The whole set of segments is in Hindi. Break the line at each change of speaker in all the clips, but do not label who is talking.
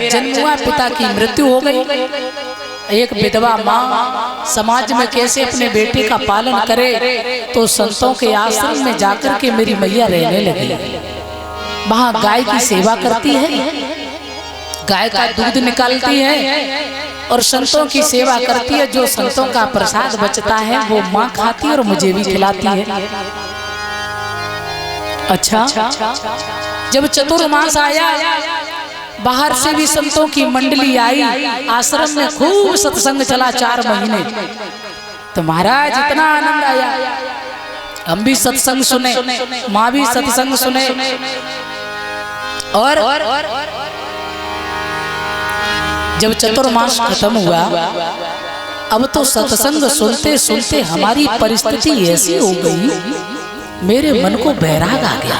जन्म हुआ, पिता की मृत्यु हो गई। एक विधवा माँ समाज में कैसे अपने बेटे का पालन करे, तो संतों के आश्रम में जाकर के मेरी मैया रहने लगी। वहाँ गाय की सेवा करती है, गाय का दूध निकालती है और संतों की सेवा करती है। जो संतों का प्रसाद बचता है वो माँ खाती है और मुझे भी खिलाती है। अच्छा, जब चतुर्मास आया, बाहर से भी संतों की मंडली आई, आश्रम में खूब सत्संग चला 4 महीने। तो महाराज इतना आनंद आया, हम भी सत्संग सुने, माँ भी सत्संग सुने। और जब चतुर्मास खत्म हुआ, अब तो सत्संग सुनते सुनते हमारी परिस्थिति ऐसी हो गई, मेरे मन को बैराग आ गया।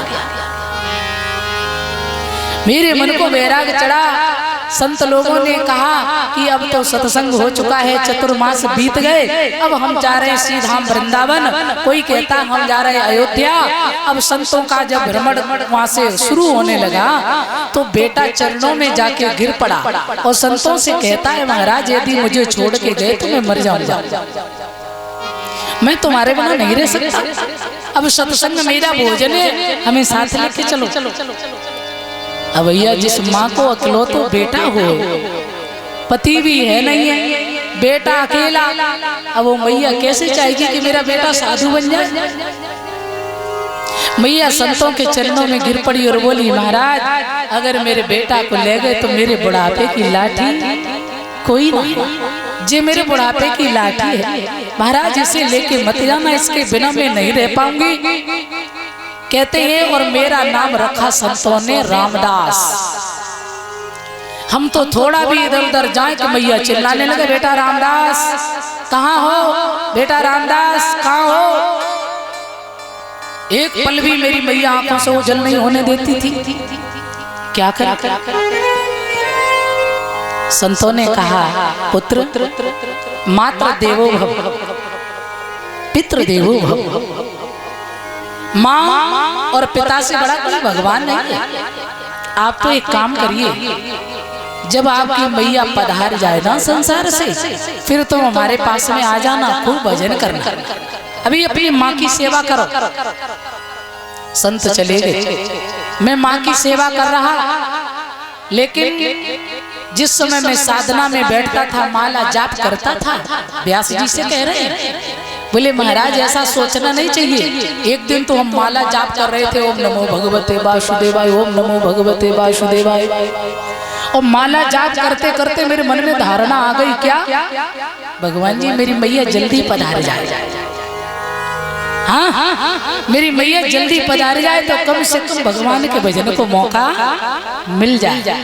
मेरे मन को बैराग चढ़ा। संत लोगों ने कहा कि अब तो सत्संग हो चुका है, चतुर्मास बीत गए, अब हम जा रहे हैं श्रीधाम वृंदावन। कोई कहता हम जा रहे हैं अयोध्या। अब संतों का जब भ्रमण वहां से शुरू होने लगा, तो बेटा चरणों में जाके गिर पड़ा और संतों से कहता है, महाराज यदि मुझे छोड़ के गए तो मैं मर जाऊंगा, मैं तुम्हारे बिना नहीं रह सकता। अब सत्संग मेरा भोजन है, हमें साथ लेके चलो। अब भैया जिस माँ को अकेलौता बेटा हो, पति भी है नहीं है, बेटा अकेला, अब वो मैया कैसे चाहेगी कि मेरा बेटा साधु बन जाए। मैया संतों के चरणों में गिर पड़ी और बोली, महाराज अगर मेरे बेटा को ले गए तो मेरे बुढ़ापे की लाठी कोई नहीं, जे मेरे बुढ़ापे की लाठी है, महाराज इसे लेके मत जाना, इसके बिना मैं नहीं रह पाऊंगी। कहते हैं और मेरा नाम रखा संतों ने रामदास। हम तो थोड़ा भी इधर उधर जाए कि मैया चिल्लाने लगे, बेटा रामदास कहाँ हो, बेटा रामदास कहाँ हो। एक पल भी मेरी मैया आंखों से ओझल नहीं होने देती थी। क्या करें? संतों ने कहा, पुत्र मात्र देवो भव, पितृ देवो भव। माँ और पिता से बड़ा कोई भगवान नहीं है। आप तो एक काम करिए, जब आपकी मैया पधार जाए ना संसार से, फिर तुम हमारे पास में आ जाना, खूब भजन करना, अभी अपनी माँ की सेवा करो। संत चले गए, मैं माँ की सेवा कर रहा, लेकिन जिस समय मैं साधना में बैठता था, माला जाप करता था, व्यास जी से कह रहे हैं, बोले महाराज ऐसा सोचना नहीं चाहिए। एक दिन तो हम माला जाप कर रहे थे, ओम नमो भगवते वासुदेवाय, ओम नमो भगवते वासुदेवाय, और माला जाप करते करते मेरे मन में धारणा आ गई, क्या भगवान जी मेरी मैया जल्दी पधार जाए। हाँ, मेरी मैया जल्दी पधार जाए तो कम से कम भगवान के भजन को मौका मिल जाए।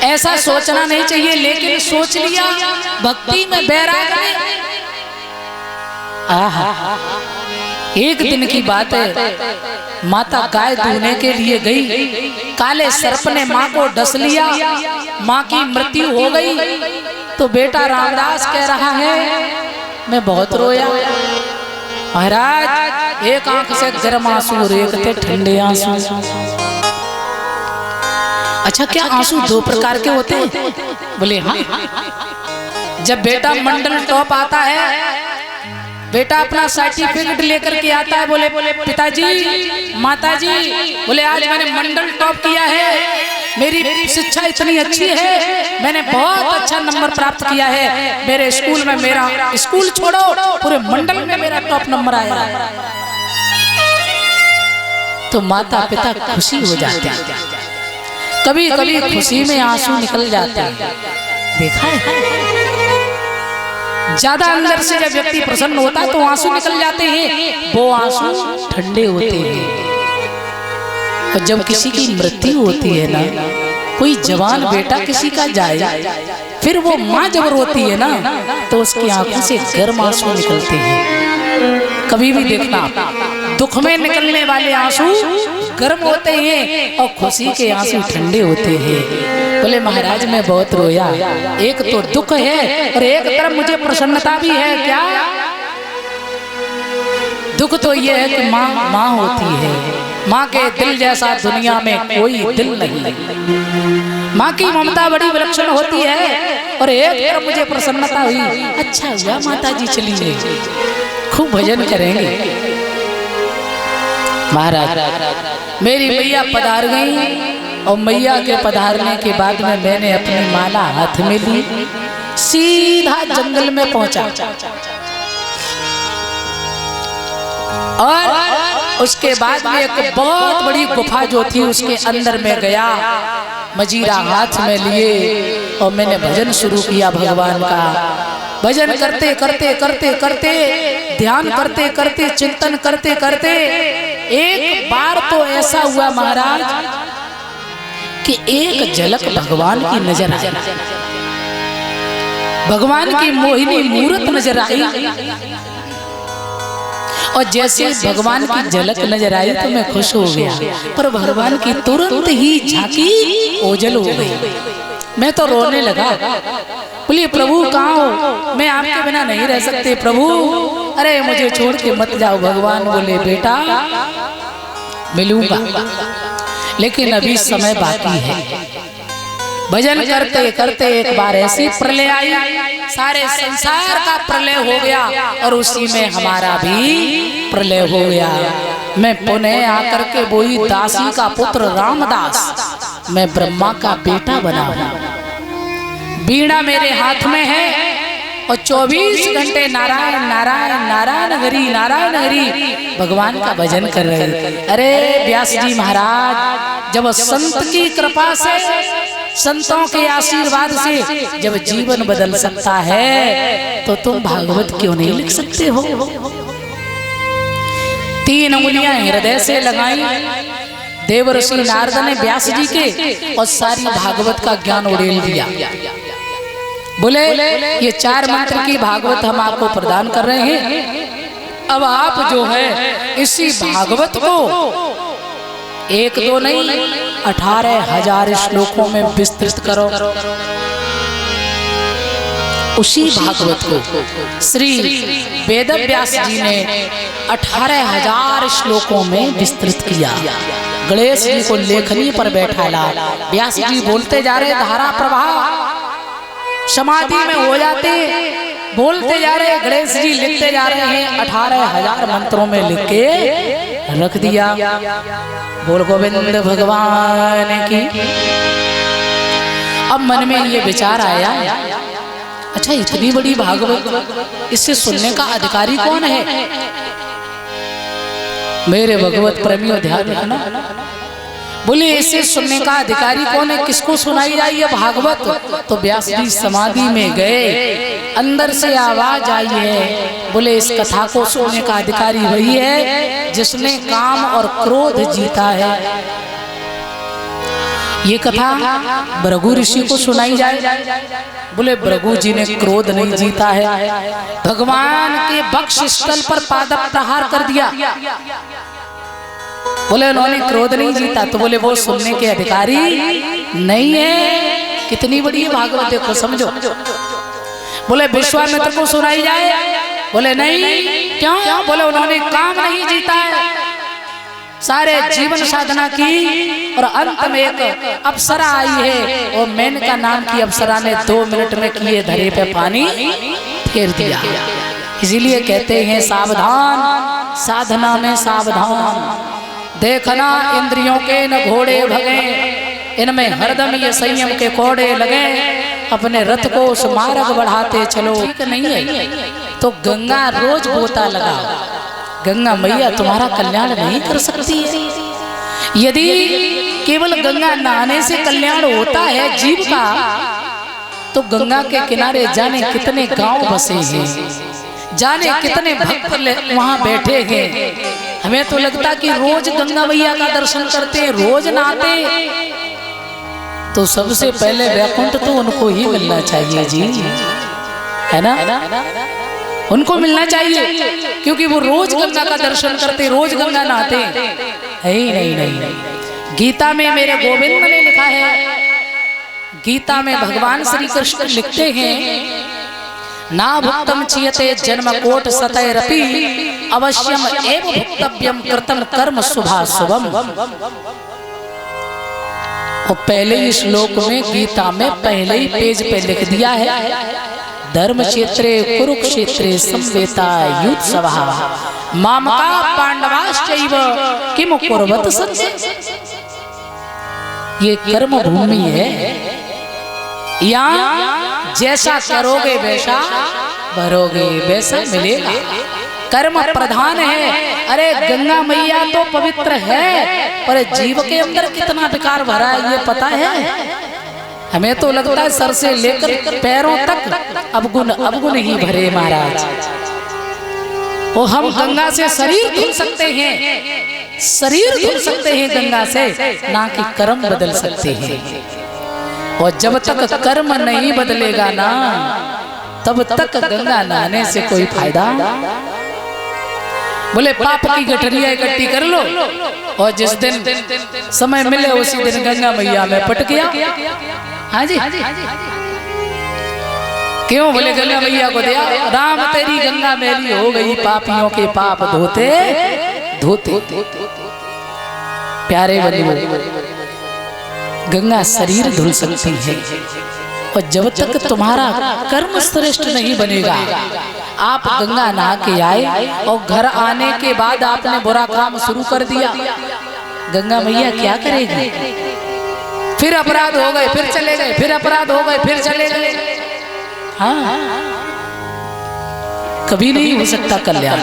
ऐसा सोचना नहीं चाहिए, लेकिन सोच लिया, भक्ति में बैराग में। एक दिन की बात है, माता गाय दूहने के लिए गई, काले सर्प ने माँ को डस लिया, माँ की मृत्यु हो गई। तो बेटा रामदास कह रहा है, मैं बहुत रोया महाराज, एक आंख से गर्म आंसू और एक थे ठंडे आंसू। अच्छा, क्या आंसू 2 प्रकार के होते हैं? बोले हाँ। जब बेटा मंडल टॉप आता है, बेटा अपना सर्टिफिकेट लेकर के आता है, बोले पिताजी माताजी, बोले आज मैंने मंडल टॉप किया है, मेरी शिक्षा इतनी अच्छी है, मैंने बहुत अच्छा नंबर प्राप्त किया है, मेरे स्कूल में, मेरा स्कूल छोड़ो पूरे मंडल में मेरा टॉप नंबर आया। तो माता पिता खुशी हो जाते हैं, कभी कभी खुशी में आंसू निकल जाते हैं। देखा है, ज्यादा अंदर से जब व्यक्ति प्रसन्न होता है तो आंसू निकल जाते हैं, वो आंसू ठंडे होते हैं। और जब किसी की मृत्यु होती है ना, कोई जवान बेटा किसी का जाए, फिर वो माँ जब रोती है ना, तो उसकी आंखों से गर्म आंसू निकलते हैं। कभी भी देखना, दुख में निकलने वाले आंसू गर्म होते हैं और खुशी के आंसू ठंडे होते हैं। बोले महाराज मैं बहुत रोया, एक तो दुख है और एक तरफ मुझे प्रसन्नता भी है। क्या दुख तो ये है कि माँ माँ होती है, माँ के दिल जैसा दुनिया में कोई दिल नहीं। माँ की ममता बड़ी विलक्षण होती है। और एक तरफ मुझे प्रसन्नता हुई, अच्छा हुआ माता जी चली गई, खूब भजन करेंगे। महाराज मेरी मैया पधार गई और मैया के पधारने के बाद में मैंने अपनी माला हाथ में ली, सीधा जंगल में पहुंचा और उसके बाद में एक बहुत बड़ी गुफा जो थी उसके अंदर में गया, मजीरा हाथ में लिए और मैंने भजन शुरू किया भगवान का। भजन करते करते करते करते, ध्यान करते करते, चिंतन करते करते, एक बार तो ऐसा हुआ महाराज कि एक झलक भगवान की नजर आई, भगवान की मोहिनी मूर्त नजर आई। और जैसे भगवान की झलक नजर आई तो मैं खुश हो गया, पर भगवान की तुरंत ही झांकी ओझल हो गई। मैं तो रोने लगा, बोलिए प्रभु कहाँ हो, मैं आपके बिना नहीं रह सकते प्रभु, अरे मुझे छोड़ के मत जाओ। भगवान बोले बेटा मिलूंगा, लेकिन अभी समय बाकी है। भजन करते करते एक बार ऐसी प्रलय आई, सारे संसार का प्रलय हो गया और उसी में हमारा भी प्रलय हो गया। मैं पुनः आकर के वही दासी का पुत्र रामदास, मैं ब्रह्मा का बेटा बना हूँ। बीड़ा मेरे हाथ में है और 24 घंटे नारायण नारायण नारायण हरि नारायण हरि भगवान का भजन कर रहे। अरे व्यास जी महाराज, जब संत की कृपा से, संतों के आशीर्वाद से जब जीवन बदल सकता है तो तुम भागवत क्यों नहीं लिख सकते हो। 3 उंगलियां हृदय से लगाई देवर्षि नारद ने व्यास जी के और सारी भागवत का ज्ञान उड़ेल दिया। बोले ये 4 मंत्र की भागवत हम आपको प्रदान कर रहे हैं, अब आप जो है इसी भागवत को 1-2 नहीं 18,000 श्लोकों में विस्तृत करो। उसी भागवत को श्री वेदव्यास जी ने 18,000 श्लोकों में विस्तृत किया। गणेश जी को लेखनी पर बैठाला, व्यास जी बोलते जा रहे, धारा प्रवाह समाधि में हो जाते, बोलते जा रहे, गणेश जी लिखते जा रहे हैं। 18,000 मंत्रों में लिख के रख दिया। बोल गोविंद भगवान की। अब मन में ये विचार आया, अच्छा इतनी बड़ी भागवत, इससे सुनने का अधिकारी कौन है। मेरे भगवत प्रेमियों ध्यान रखना, बोले इसे सुनने का अधिकारी कौन है, किसको सुनाई जाए ये भागवत। तो व्यास जी समाधि में गए, अंदर से आवाज आई है, बोले इस कथा को सुनने का अधिकारी वही है जिसने काम और क्रोध जीता है। ये कथा भृगु ऋषि को सुनाई जाए, बोले भृगु जी ने क्रोध नहीं जीता है, भगवान के वक्ष स्थल पर पाद प्रहार कर दिया। बोले उन्होंने क्रोध नहीं जीता, तो बोले वो सुनने के अधिकारी नहीं है। कितनी बड़ी भागवत देखो, समझो। बोले विश्वामित्र को सुनाई जाए, बोले नहीं, क्यों, बोले उन्होंने काम नहीं जीता है, सारे जीवन साधना की और अंत में एक अप्सरा आई है और मेनका नाम की अप्सरा ने 2 मिनट में किए धरे पे पानी फेर दिया। इसीलिए कहते हैं सावधान साधना में सावधान, देखना इंद्रियों के न घोड़े भगे, इनमें हरदम ये संयम के कोड़े लगे, अपने रथ को उस मार्ग बढ़ाते चलो। ठीक नहीं है तो गंगा रोज गोता लगा, गंगा मैया तुम्हारा कल्याण नहीं कर सकती है। यदि केवल गंगा नहाने से कल्याण होता है जीव का, तो गंगा के किनारे जाने कितने गांव बसे हैं, जाने कितने भक्त वहां बैठे हैं। हमें तो लगता कि रोज गंगा मैया का दर्शन करते, रोज नहाते, तो सबसे पहले वैकुंठ तो उनको ही मिलना चाहिए जी, है ना, उनको मिलना चाहिए, क्योंकि वो रोज गंगा का दर्शन करते, रोज गंगा नहाते। है ही नहीं। गीता में मेरे गोविंद ने लिखा है, गीता में भगवान श्री कृष्ण लिखते हैं, ना भुक्तम चीयते जन्म कोट सतैरपि अवश्यम एव भुक्तव्यम कृतम कर्म शुभाशुभम। और पहले ही श्लोक में गीता में पहले ही पेज पे लिख दिया है, धर्म क्षेत्रे कुरुक्षेत्रे संवेता युत्सवः मामका पांडवाश्चैव किम कुर्वत सत्य। ये कर्म भूमि है, यहाँ जैसा करोगे वैसा भरोगे, वैसा मिलेगा। कर्म प्रधान है। अरे गंगा मैया तो पवित्र है, पर जीव के अंदर कितना विकार भरा है ये पता है? हमें तो लगता है सर से लेकर पैरों तक अवगुण ही भरे महाराज। वो हम गंगा से शरीर धुल सकते हैं, शरीर धुल सकते हैं गंगा से, ना कि कर्म बदल सकते हैं। और जब तक कर्म नहीं बदलेगा ना, तब तक गंगा नहाने से कोई फायदा। बोले पाप की गठरिया इकट्ठी कर लो, और जिस दिन समय मिले उसी दिन गंगा मैया में पट गया। हाँ जी, क्यों? बोले गंगा मैया को दिया, राम तेरी गंगा मैली हो गई, पापियों के पाप धोते धोते। प्यारे बंधुओं, गंगा शरीर धुल सकती है, और जब तक तुम्हारा कर्म श्रेष्ठ नहीं बनेगा, आप गंगा नहा के आए और घर आने के बाद आपने बुरा काम शुरू कर दिया, गंगा मैया क्या करेगी? फिर अपराध हो गए, फिर चले गए, फिर अपराध हो गए, फिर चले गए। हाँ, कभी नहीं हो सकता कल्याण।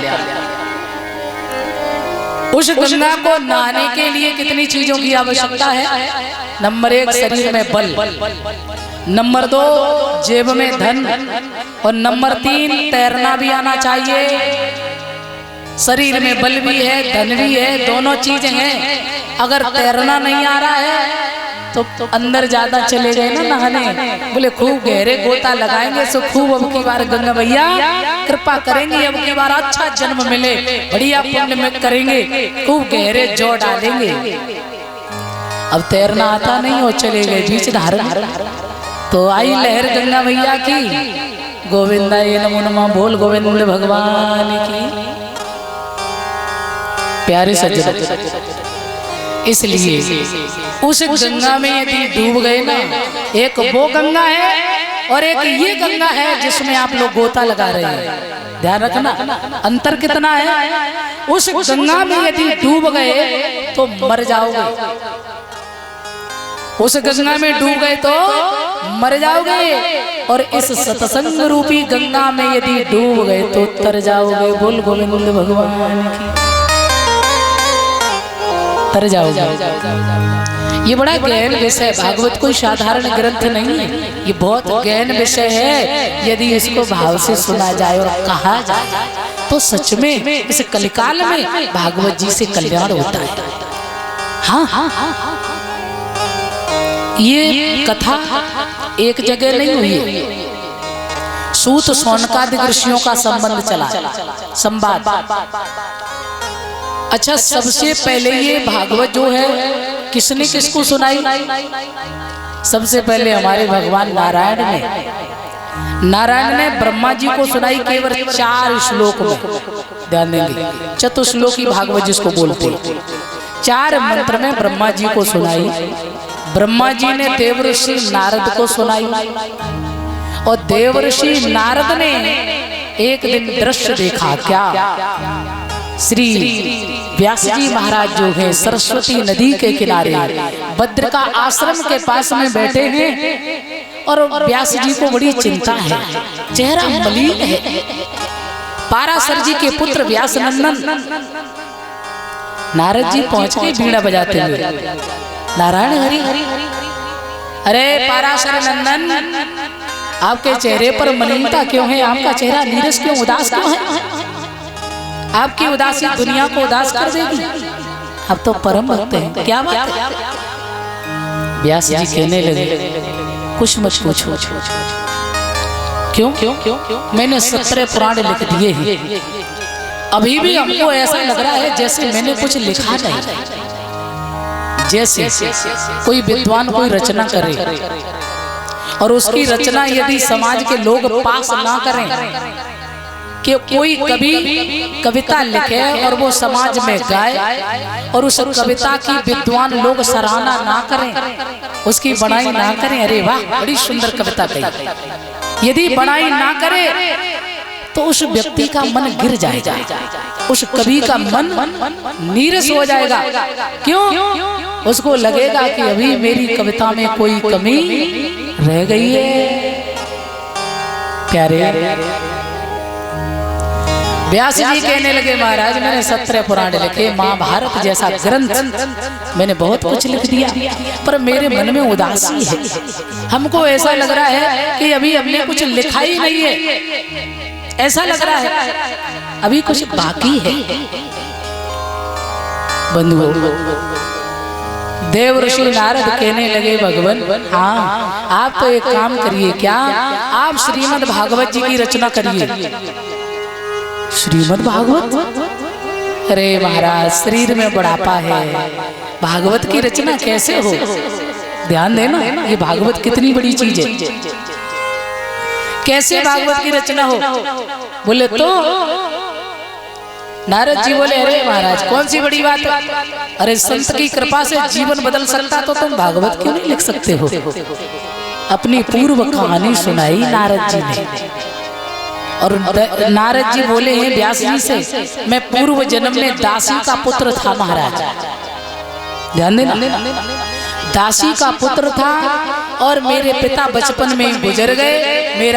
उस गंगा को नहाने के लिए कितनी चीजों की आवश्यकता है? नंबर 1 शरीर में बल, नंबर 2 जेब में धन, और नंबर 3 तैरना भी आना चाहिए। शरीर में बल भी है, धन भी है, दोनों चीजें हैं। अगर तैरना नहीं आ रहा है तो अंदर ज्यादा चले गए ना नहाने, बोले खूब गहरे गोता लगाएंगे सो खूब अब की बार गंगा भैया कृपा करेंगे, अब की बार अच्छा जन्म मिले, बढ़िया पुण्य में करेंगे, खूब गहरे जो डालेंगे। अब तैरना आता नहीं और चले गए बीच धार, तो आई लहर गंगा मैया की, गोविंदा ये नमो नमः बोल गोविंद भगवान की। प्यारे सज्जन, इसलिए उस गंगा में यदि डूब गए ना, एक वो गंगा है और एक ये गंगा है जिसमें आप लोग गोता लगा रहे हैं। ध्यान रखना अंतर कितना है। उस गंगा में यदि डूब गए तो मर जाओगे, उस गंगा में डूब गए तो मर जाओगे, और इस सत्संग रूपी गंगा में यदि डूब गए तो तर जाओगे। बोल गोविंद भगवान की, तर जाओगे। ये बड़ा गहन विषय, भागवत कोई साधारण ग्रंथ नहीं है, ये बहुत गहन विषय है। यदि इसको भाव से सुना जाए और कहा जाए तो सच में इस कलिकाल में भागवत जी से कल्याण होता है। हाँ हाँ हाँ, ये कथा एक जगह नहीं हुई है, सूत सौनकादि ऋषियों का संबंध चला, संवाद। अच्छा, सबसे पहले ये भागवत जो है किसने किसको सुनाई? सबसे पहले हमारे भगवान नारायण ने ब्रह्मा जी को सुनाई, केवल 4 श्लोक में। ध्यान देंगे, चतुश्लोकी भागवत जिसको बोलते हैं, 4 मंत्र में ब्रह्मा जी को सुनाई। ब्रह्मा जी ने देवर्षि नारद को सुनाई, और देवर्षि नारद ने एक दिन दृश्य देखा। क्या? श्री व्यास जी महाराज जो है सरस्वती नदी के किनारे भद्र का आश्रम के पास में बैठे हैं, और व्यास जी को बड़ी चिंता है, चेहरा मलिन है। पाराशर जी के पुत्र व्यास नंदन नारद जी पहुंच के बीड़ा बजाते हुए, नारायण हरि हरि, अरे पाराशर नंदन आपके चेहरे पर मलिनता क्यों है? आपका चेहरा नीरस क्यों, उदास क्यों है? आपकी उदासी दुनिया को उदास कर देगी। अब तो परम भक्त हैं, क्या बात है? व्यास जी कहने लगे, कुछ मत पूछो। क्यों? मैंने 17 पुराण लिख दिए हैं, अभी भी हमको ऐसा लग रहा है जैसे मैंने कुछ लिखा नहीं। जैसे कोई विद्वान कोई रचना करे और उसकी रचना यदि समाज के लोग पास ना करें, कि कोई कभी कविता लिखे और वो समाज में गाए और उस कविता की विद्वान लोग सराहना ना करें, उसकी बड़ाई ना करें, अरे वाह बड़ी सुंदर कविता कही, यदि बड़ाई ना करे तो उस व्यक्ति का मन गिर जाएगा, उस कवि का मन नीरस हो जाएगा। क्यों? उसको लगेगा कि अभी मेरी कविता में कोई कमी रह गई है। प्यारे व्यास जी कहने लगे, महाराज मैंने 17 पुराण लिखे, महाभारत जैसा ग्रंथ मैंने बहुत कुछ लिख दिया, पर मेरे मन में उदासी है। हमको ऐसा लग रहा है कि अभी हमने कुछ लिखा ही नहीं है, ऐसा लग रहा है अभी कुछ बाकी है। बंधुओं, देव ऋषि नारद कहने लगे, भगवान हाँ आप तो एक काम करिए, क्या आप श्रीमद् भागवत जी की रचना करिए। श्रीमद् भागवत? अरे महाराज शरीर में बुढ़ापा है, भागवत की रचना कैसे हो? ध्यान देना, ये भागवत कितनी बड़ी चीज है, कैसे भागवत की रचना हो? बोले तो नारद जी बोले, अरे महाराज कौन सी बड़ी बात है, अरे संत की कृपा से जीवन बदल सकता तो तुम भागवत क्यों नहीं लिख सकते हो? अपनी पूर्व कहानी सुनाई नारद जी ने, और नारद जी बोले हैं व्यास जी से, मैं पूर्व जन्म में दासी का पुत्र था महाराज। ध्यान देना, दासी का पुत्र था और मेरे पिता बचपन में गुजर गए, मेरा